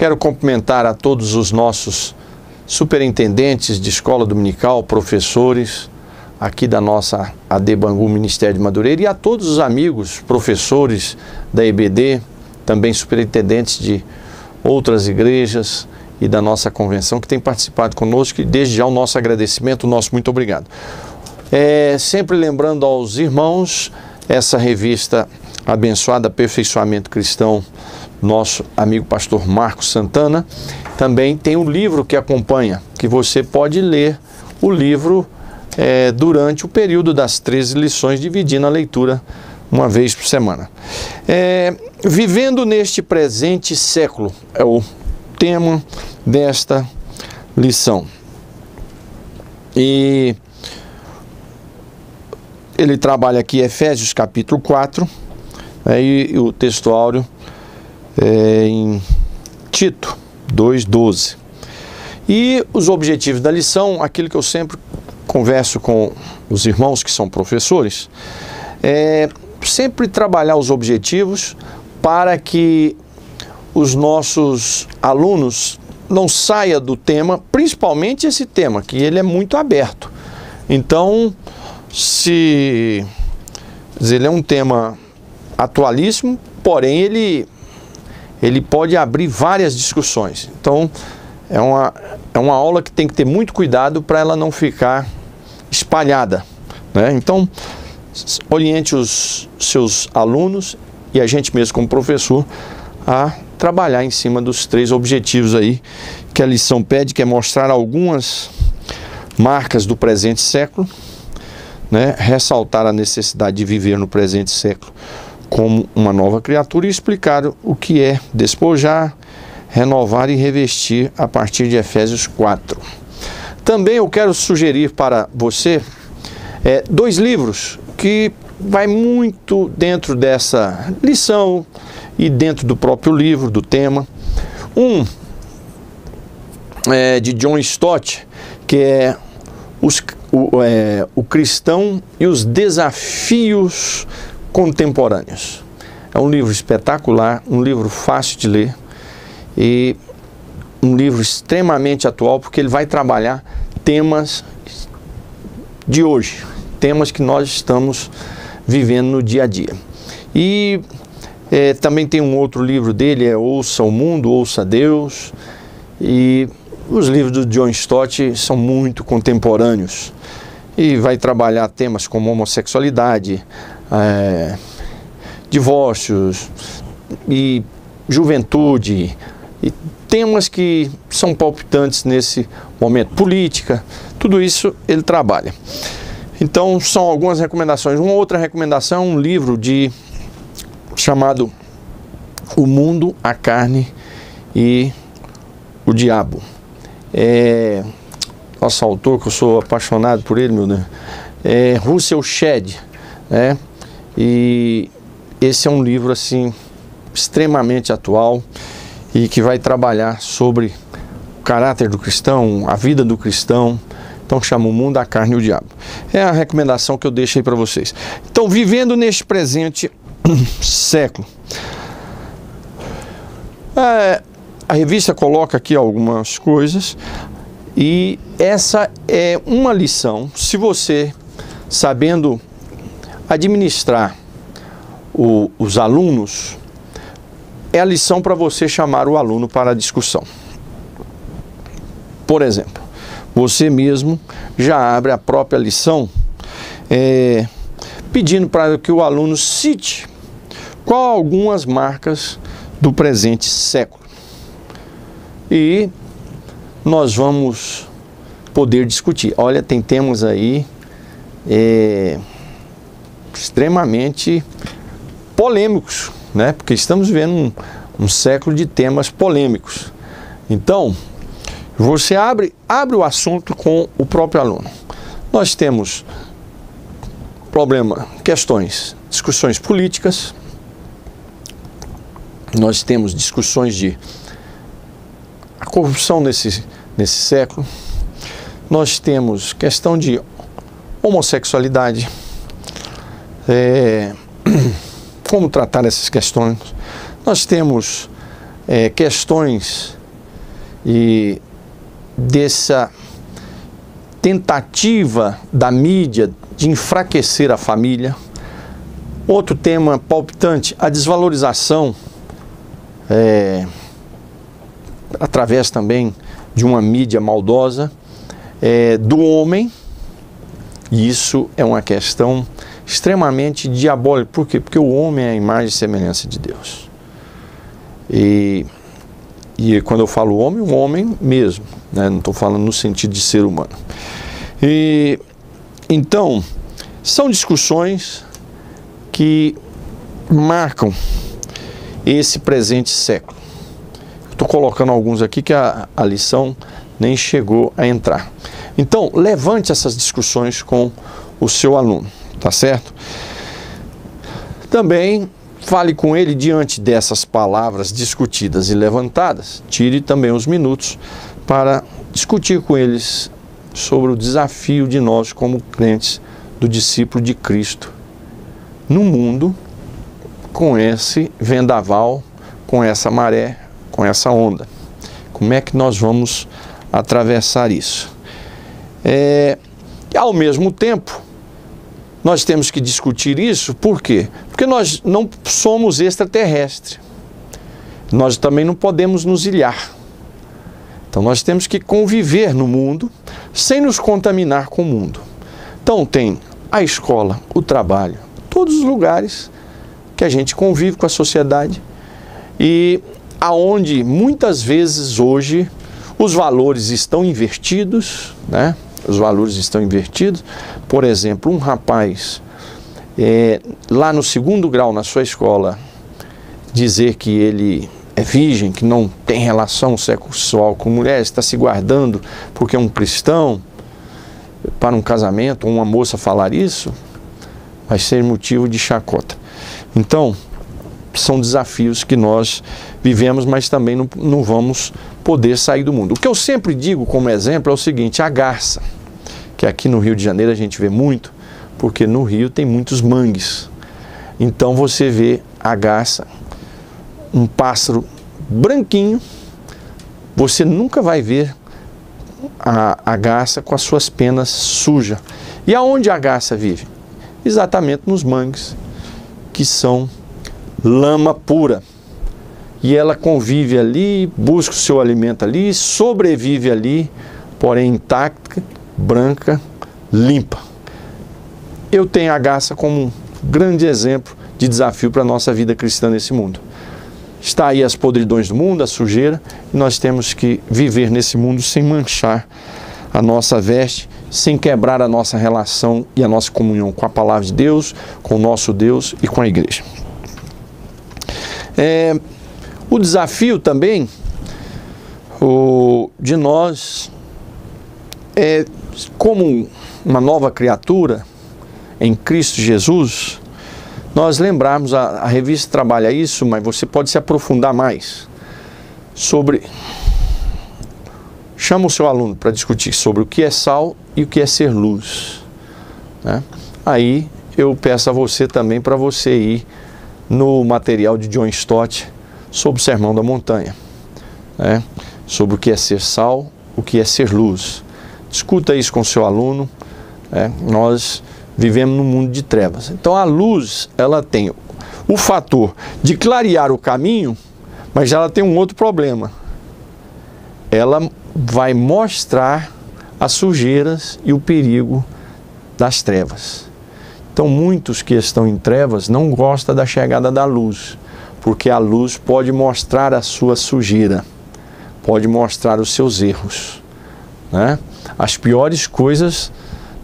Quero cumprimentar a todos os nossos superintendentes de escola dominical, professores aqui da nossa AD Bangu Ministério de Madureira e a todos os amigos, professores da EBD, também superintendentes de outras igrejas e da nossa convenção que têm participado conosco, e desde já o nosso agradecimento, o nosso muito obrigado. Sempre lembrando aos irmãos, essa revista abençoada Aperfeiçoamento Cristão, nosso amigo pastor Marcos Santana, também tem um livro que acompanha, que você pode ler o livro durante o período das 13 lições, dividindo a leitura uma vez por semana. Vivendo neste presente século é o tema desta lição. E ele trabalha aqui Efésios capítulo 4, e o textuário em Tito 2:12. E os objetivos da lição, aquilo que eu sempre converso com os irmãos que são professores, sempre trabalhar os objetivos para que os nossos alunos não saiam do tema, principalmente esse tema, que ele é muito aberto. Então, ele é um tema atualíssimo, porém ele pode abrir várias discussões. Então, é uma aula que tem que ter muito cuidado para ela não ficar espalhada, né? Então, oriente os seus alunos e a gente mesmo como professor a trabalhar em cima dos 3 objetivos aí que a lição pede, que é mostrar algumas marcas do presente século, né? Ressaltar a necessidade de viver no presente século como uma nova criatura e explicar o que é despojar, renovar e revestir a partir de Efésios 4. Também eu quero sugerir para você 2 livros que vai muito dentro dessa lição e dentro do próprio livro, do tema. Um é de John Stott, que é o cristão e os desafios contemporâneos. É um livro espetacular, um livro fácil de ler e um livro extremamente atual, porque ele vai trabalhar temas de hoje, temas que nós estamos vivendo no dia a dia. E também tem um outro livro dele, Ouça o Mundo, Ouça Deus. E os livros do John Stott são muito contemporâneos e vai trabalhar temas como homossexualidade, divórcios e juventude, e temas que são palpitantes nesse momento, política, tudo isso ele trabalha. Então são algumas recomendações. Uma outra recomendação, um livro chamado O Mundo, a Carne e o Diabo. Nosso autor, que eu sou apaixonado por ele, meu Deus, Russell Shedd, né? E esse é um livro assim extremamente atual e que vai trabalhar sobre o caráter do cristão, a vida do cristão. Então chama O Mundo, a Carne e o Diabo. É a recomendação que eu deixo aí para vocês. Então, vivendo neste presente século. A revista coloca aqui algumas coisas e essa é uma lição. Se você, sabendo administrar os alunos, é a lição para você chamar o aluno para a discussão. Por exemplo, você mesmo já abre a própria lição pedindo para que o aluno cite qual algumas marcas do presente século. E nós vamos poder discutir. Olha, tem temas aí extremamente polêmicos, né? Porque estamos vivendo um século de temas polêmicos. Então, você abre o assunto com o próprio aluno. Nós temos discussões políticas, nós temos discussões de a corrupção nesse século, nós temos questão de homossexualidade, como tratar essas questões, nós temos questões e dessa tentativa da mídia de enfraquecer a família. Outro tema palpitante, a desvalorização, através também de uma mídia maldosa, do homem. E isso é uma questão extremamente diabólica. Por quê? Porque o homem é a imagem e semelhança de Deus. E quando eu falo homem, um homem mesmo, né? Não estou falando no sentido de ser humano. E então, são discussões que marcam esse presente século. Estou colocando alguns aqui que a lição nem chegou a entrar. Então, levante essas discussões com o seu aluno, tá certo? Também fale com ele diante dessas palavras discutidas e levantadas. Tire também uns minutos para discutir com eles sobre o desafio de nós como crentes do discípulo de Cristo no mundo, com esse vendaval, com essa maré, com essa onda. Como é que nós vamos atravessar isso? E ao mesmo tempo, nós temos que discutir isso, por quê? Porque nós não somos extraterrestres. Nós também não podemos nos ilhar. Então nós temos que conviver no mundo sem nos contaminar com o mundo. Então tem a escola, o trabalho, todos os lugares que a gente convive com a sociedade e aonde muitas vezes hoje os valores estão invertidos, né? Os valores estão invertidos. Por exemplo, um rapaz lá no 2º grau na sua escola dizer que ele é virgem, que não tem relação sexual com mulher, está se guardando porque é um cristão para um casamento, uma moça falar isso, vai ser motivo de chacota. Então, são desafios que nós vivemos, mas também não vamos poder sair do mundo. O que eu sempre digo como exemplo é o seguinte, a garça, que aqui no Rio de Janeiro a gente vê muito, porque no Rio tem muitos mangues. Então você vê a garça, um pássaro branquinho, você nunca vai ver a garça com as suas penas sujas. E aonde a garça vive? Exatamente nos mangues, que são lama pura. E ela convive ali, busca o seu alimento ali, sobrevive ali, porém intacta, branca, limpa. Eu tenho a garça como um grande exemplo de desafio para a nossa vida cristã nesse mundo. Está aí as podridões do mundo, a sujeira, e nós temos que viver nesse mundo sem manchar a nossa veste, sem quebrar a nossa relação e a nossa comunhão com a palavra de Deus, com o nosso Deus e com a igreja. O desafio também de nós como uma nova criatura em Cristo Jesus, nós lembrarmos, a revista trabalha isso, mas você pode se aprofundar mais sobre... Chama o seu aluno para discutir sobre o que é sal e o que é ser luz, né? Aí eu peço a você também para você ir no material de John Stott sobre o Sermão da Montanha, né? Sobre o que é ser sal, o que é ser luz. Discuta isso com o seu aluno, né? Nós vivemos num mundo de trevas. Então a luz, ela tem o fator de clarear o caminho, mas ela tem um outro problema. Ela vai mostrar as sujeiras e o perigo das trevas. Então muitos que estão em trevas não gostam da chegada da luz, porque a luz pode mostrar a sua sujeira, pode mostrar os seus erros, né? As piores coisas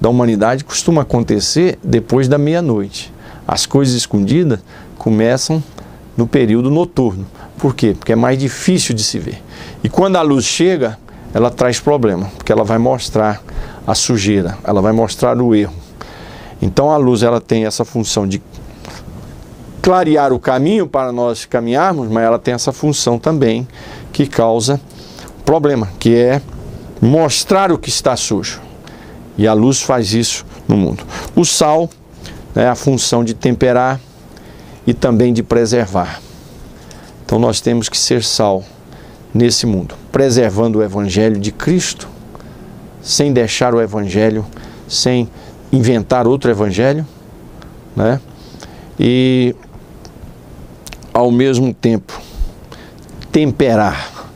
da humanidade costumam acontecer depois da meia-noite. As coisas escondidas começam no período noturno. Por quê? Porque é mais difícil de se ver. E quando a luz chega, ela traz problema, porque ela vai mostrar a sujeira, ela vai mostrar o erro. Então a luz, ela tem essa função de clarear o caminho para nós caminharmos, mas ela tem essa função também que causa problema, que é mostrar o que está sujo. E a luz faz isso no mundo. O sal é a função de temperar e também de preservar. Então nós temos que ser sal nesse mundo, preservando o Evangelho de Cristo, sem deixar o Evangelho, sem inventar outro Evangelho, né? E, ao mesmo tempo, temperar,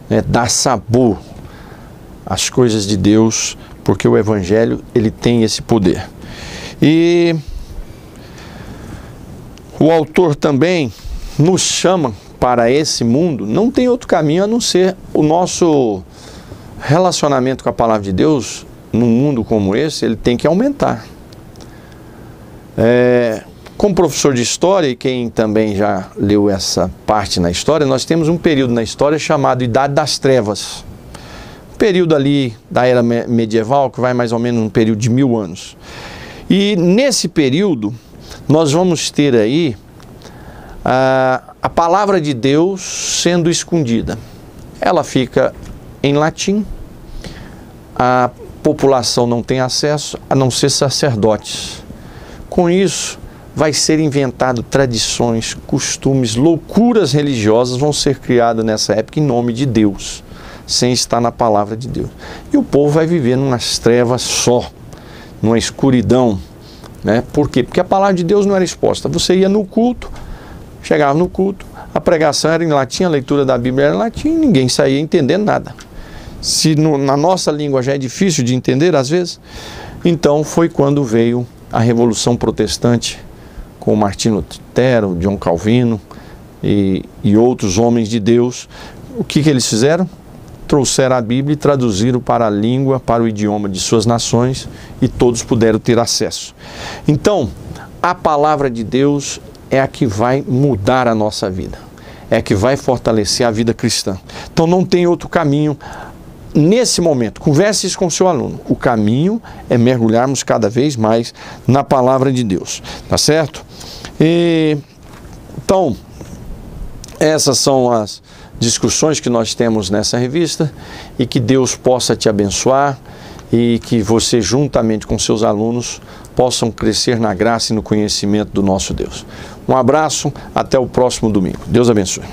né? Dar sabor às coisas de Deus, porque o Evangelho, ele tem esse poder. E o autor também nos chama para esse mundo, não tem outro caminho a não ser o nosso relacionamento com a palavra de Deus. Num mundo como esse, ele tem que aumentar. Como professor de história, e quem também já leu essa parte na história, nós temos um período na história chamado Idade das Trevas. Período ali da era medieval, que vai mais ou menos um período de 1000 anos. E nesse período, nós vamos ter aí a palavra de Deus sendo escondida. Ela fica em latim, a população não tem acesso, a não ser sacerdotes. Com isso, vai ser inventado tradições, costumes, loucuras religiosas vão ser criadas nessa época em nome de Deus, sem estar na palavra de Deus. E o povo vai viver numas trevas só, numa escuridão, né? Por quê? Porque a palavra de Deus não era exposta. Você ia no culto, chegava no culto, a pregação era em latim, a leitura da Bíblia era em latim, ninguém saía entendendo nada. Se na nossa língua já é difícil de entender às vezes, então foi quando veio a Revolução Protestante, com Martinho Lutero, John Calvino e outros homens de Deus. O que eles fizeram? Trouxeram a Bíblia e traduziram para a língua, para o idioma de suas nações, e todos puderam ter acesso. Então, a palavra de Deus é a que vai mudar a nossa vida, é a que vai fortalecer a vida cristã. Então não tem outro caminho. Nesse momento, converse isso com o seu aluno. O caminho é mergulharmos cada vez mais na palavra de Deus, tá certo? Então, essas são as discussões que nós temos nessa revista, e que Deus possa te abençoar e que você, juntamente com seus alunos, possam crescer na graça e no conhecimento do nosso Deus. Um abraço, até o próximo domingo. Deus abençoe.